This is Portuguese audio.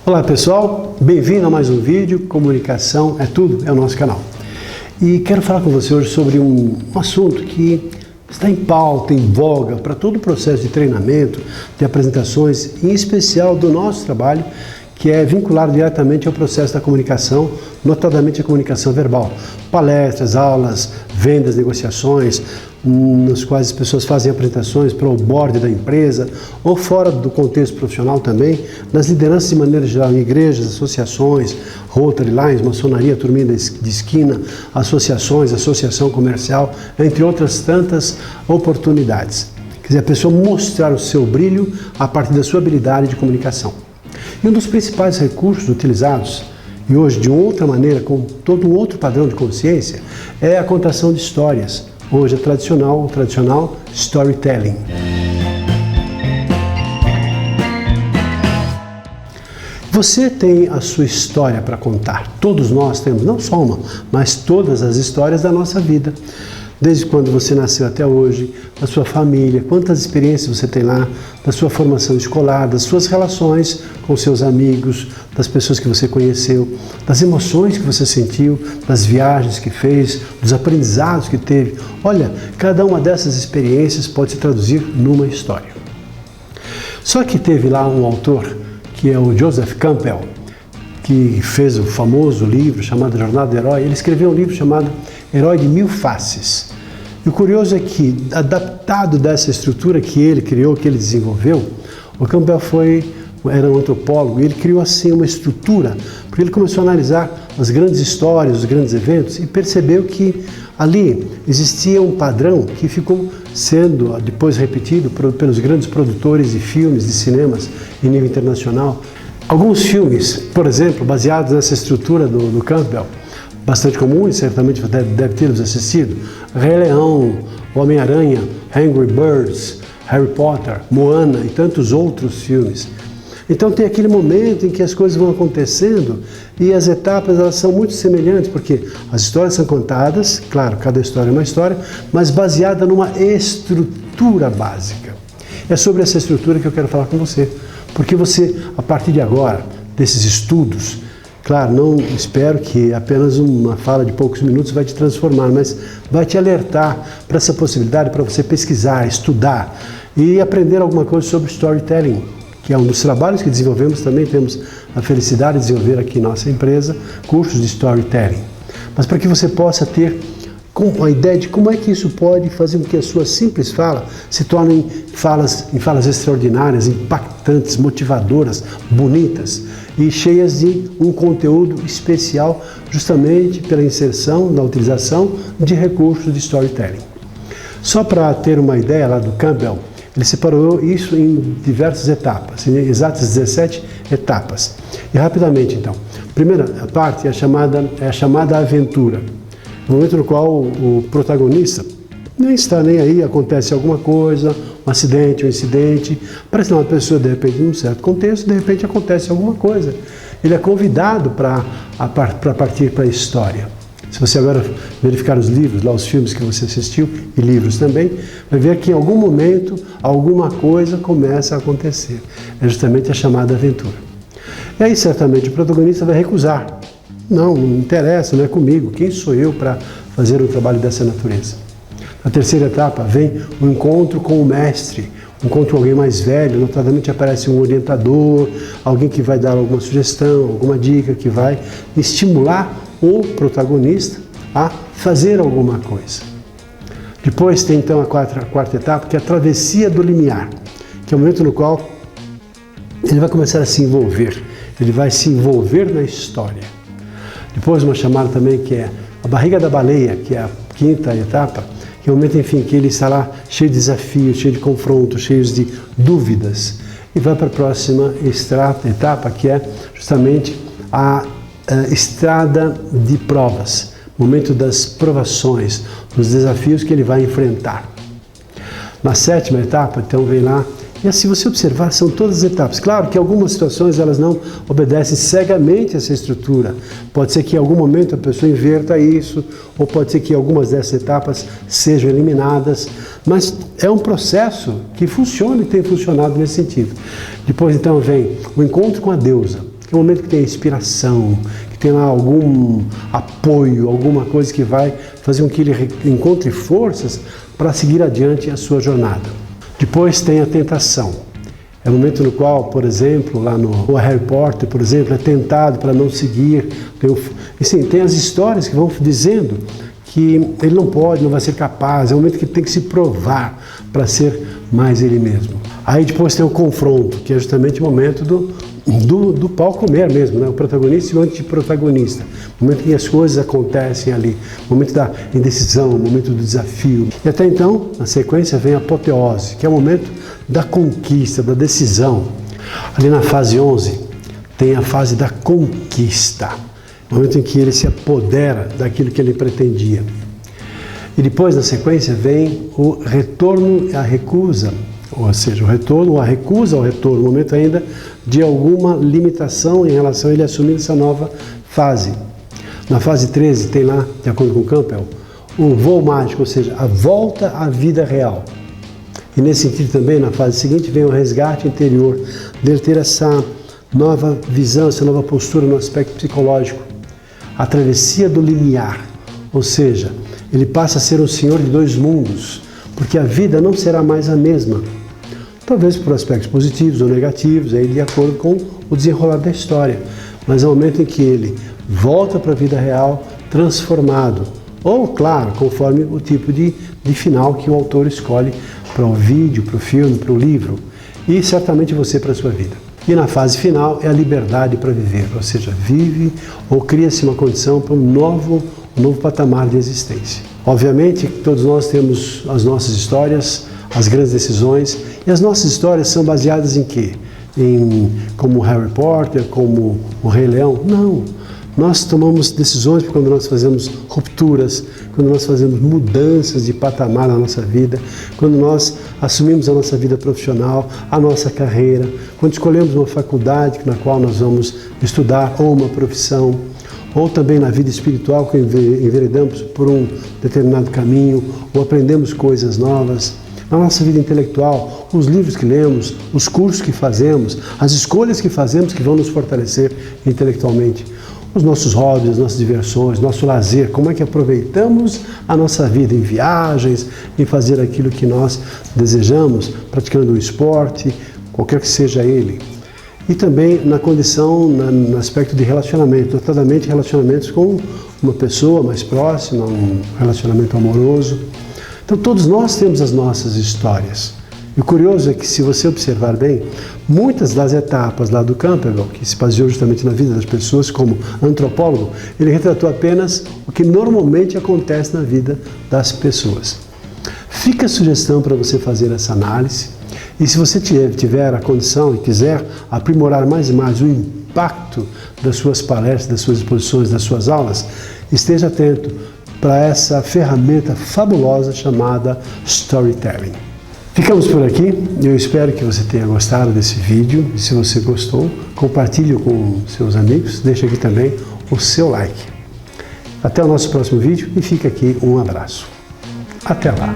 Olá pessoal, bem-vindo a mais um vídeo. Comunicação é tudo, é o nosso canal. E quero falar com você hoje sobre um assunto que está em pauta, em voga para todo o processo de treinamento, de apresentações, em especial do nosso trabalho, que é vinculado diretamente ao processo da comunicação, notadamente a comunicação verbal. Palestras, aulas, vendas, negociações, nas quais as pessoas fazem apresentações para o board da empresa ou fora do contexto profissional também, nas lideranças de maneira geral, em igrejas, associações, Rotary Lines, maçonaria, turminha de esquina, associações, associação comercial, entre outras tantas oportunidades. Quer dizer, a pessoa mostrar o seu brilho a partir da sua habilidade de comunicação. E um dos principais recursos utilizados, e hoje de outra maneira, com todo um outro padrão de consciência, é a contação de histórias. Hoje é o tradicional storytelling. Você tem a sua história para contar. Todos nós temos, não só uma, mas todas as histórias da nossa vida. Desde quando você nasceu até hoje, da sua família, quantas experiências você tem lá, da sua formação escolar, das suas relações com seus amigos, das pessoas que você conheceu, das emoções que você sentiu, das viagens que fez, dos aprendizados que teve. Olha, cada uma dessas experiências pode se traduzir numa história. Só que teve lá um autor, que é o Joseph Campbell, que fez o famoso livro chamado Jornada do Herói. Ele escreveu um livro chamado Herói de Mil Faces. E o curioso é que, adaptado dessa estrutura que ele criou, que ele desenvolveu, o Campbell era um antropólogo e ele criou assim uma estrutura, porque ele começou a analisar as grandes histórias, os grandes eventos e percebeu que ali existia um padrão que ficou sendo depois repetido pelos grandes produtores de filmes, de cinemas em nível internacional. Alguns filmes, por exemplo, baseados nessa estrutura do Campbell, bastante comum e certamente deve tê-los assistido: Rei Leão, Homem-Aranha, Angry Birds, Harry Potter, Moana e tantos outros filmes. Então tem aquele momento em que as coisas vão acontecendo e as etapas elas são muito semelhantes, porque as histórias são contadas, claro, cada história é uma história, mas baseada numa estrutura básica. É sobre essa estrutura que eu quero falar com você, porque você, a partir de agora, desses estudos, claro, não espero que apenas uma fala de poucos minutos vai te transformar, mas vai te alertar para essa possibilidade, para você pesquisar, estudar e aprender alguma coisa sobre storytelling, que é um dos trabalhos que desenvolvemos. Também temos a felicidade de desenvolver aqui em nossa empresa cursos de storytelling. Mas para que você possa ter a ideia de como é que isso pode fazer com que a sua simples fala se tornem falas extraordinárias, impactantes, motivadoras, bonitas e cheias de um conteúdo especial, justamente pela inserção, da utilização de recursos de storytelling. Só para ter uma ideia lá do Campbell, ele separou isso em diversas etapas, em exatas 17 etapas. E rapidamente então, a primeira parte é a chamada aventura. No momento no qual o protagonista nem está nem aí, acontece alguma coisa, um acidente, um incidente, parece uma pessoa, de repente, num certo contexto, de repente acontece alguma coisa. Ele é convidado para partir para a história. Se você agora verificar os livros, lá os filmes que você assistiu, e livros também, vai ver que em algum momento, alguma coisa começa a acontecer. É justamente a chamada aventura. E aí, certamente, o protagonista vai recusar. Não interessa, não é comigo. Quem sou eu para fazer um trabalho dessa natureza? Na terceira etapa vem o encontro com o mestre, um encontro com alguém mais velho, notadamente aparece um orientador, alguém que vai dar alguma sugestão, alguma dica, que vai estimular o protagonista a fazer alguma coisa. Depois tem então a quarta etapa, que é a travessia do limiar, que é o momento no qual ele vai começar a se envolver, ele vai se envolver na história. Depois uma chamada também que é a barriga da baleia, que é a quinta etapa, que é o momento, enfim, que ele está lá cheio de desafios, cheio de confrontos, cheio de dúvidas. E vai para a próxima etapa, que é justamente a estrada de provas, momento das provações, dos desafios que ele vai enfrentar. Na sétima etapa, então, vem lá. E assim, você observar, são todas as etapas. Claro que algumas situações elas não obedecem cegamente a essa estrutura. Pode ser que em algum momento a pessoa inverta isso, ou pode ser que algumas dessas etapas sejam eliminadas, mas é um processo que funciona e tem funcionado nesse sentido. Depois então vem o encontro com a deusa. que é um momento que tem inspiração, que tem lá algum apoio, alguma coisa que vai fazer com que ele encontre forças para seguir adiante a sua jornada. Depois tem a tentação. É o momento no qual, por exemplo, lá no Harry Potter, por exemplo, é tentado para não seguir. Tem as histórias que vão dizendo que ele não pode, não vai ser capaz. É um momento que ele tem que se provar para ser mais ele mesmo. Aí depois tem o confronto, que é justamente o momento do pau comer mesmo, né? O protagonista e o antiprotagonista. O momento em que as coisas acontecem ali. O momento da indecisão, o momento do desafio. E até então, na sequência, vem a apoteose, que é o momento da conquista, da decisão. Ali na fase 11, tem a fase da conquista. O momento em que ele se apodera daquilo que ele pretendia. E depois, na sequência, vem o retorno à recusa. Ou seja, o retorno ou a recusa ao retorno, o momento ainda de alguma limitação em relação a ele assumir essa nova fase. Na fase 13 tem lá, de acordo com Campbell, o voo mágico, ou seja, a volta à vida real. E nesse sentido também, na fase seguinte, vem o resgate interior, dele ter essa nova visão, essa nova postura no aspecto psicológico. A travessia do limiar, ou seja, ele passa a ser um senhor de dois mundos, porque a vida não será mais a mesma. Talvez por aspectos positivos ou negativos, aí de acordo com o desenrolar da história. Mas é o momento em que ele volta para a vida real transformado. Ou, claro, conforme o tipo de final que o autor escolhe para o vídeo, para o filme, para o livro. E certamente você para a sua vida. E na fase final é a liberdade para viver, ou seja, vive ou cria-se uma condição para um novo patamar de existência. Obviamente, todos nós temos as nossas histórias, as grandes decisões, e as nossas histórias são baseadas em quê? Como Harry Potter, como o Rei Leão? Não. Nós tomamos decisões quando nós fazemos rupturas, quando nós fazemos mudanças de patamar na nossa vida, quando nós assumimos a nossa vida profissional, a nossa carreira, quando escolhemos uma faculdade na qual nós vamos estudar ou uma profissão, ou também na vida espiritual, que enveredamos por um determinado caminho, ou aprendemos coisas novas. Na nossa vida intelectual, os livros que lemos, os cursos que fazemos, as escolhas que fazemos que vão nos fortalecer intelectualmente. Os nossos hobbies, as nossas diversões, nosso lazer, como é que aproveitamos a nossa vida em viagens, em fazer aquilo que nós desejamos, praticando um esporte, qualquer que seja ele. E também na condição, no aspecto de relacionamento, notadamente relacionamentos com uma pessoa mais próxima, um relacionamento amoroso. Então todos nós temos as nossas histórias. E o curioso é que, se você observar bem, muitas das etapas lá do Campbell, que se baseou justamente na vida das pessoas como antropólogo, ele retratou apenas o que normalmente acontece na vida das pessoas. Fica a sugestão para você fazer essa análise, e se você tiver a condição e quiser aprimorar mais e mais o impacto das suas palestras, das suas exposições, das suas aulas, esteja atento para essa ferramenta fabulosa chamada Storytelling. Ficamos por aqui, eu espero que você tenha gostado desse vídeo, e se você gostou, compartilhe com seus amigos, deixe aqui também o seu like. Até o nosso próximo vídeo e fica aqui um abraço. Até lá!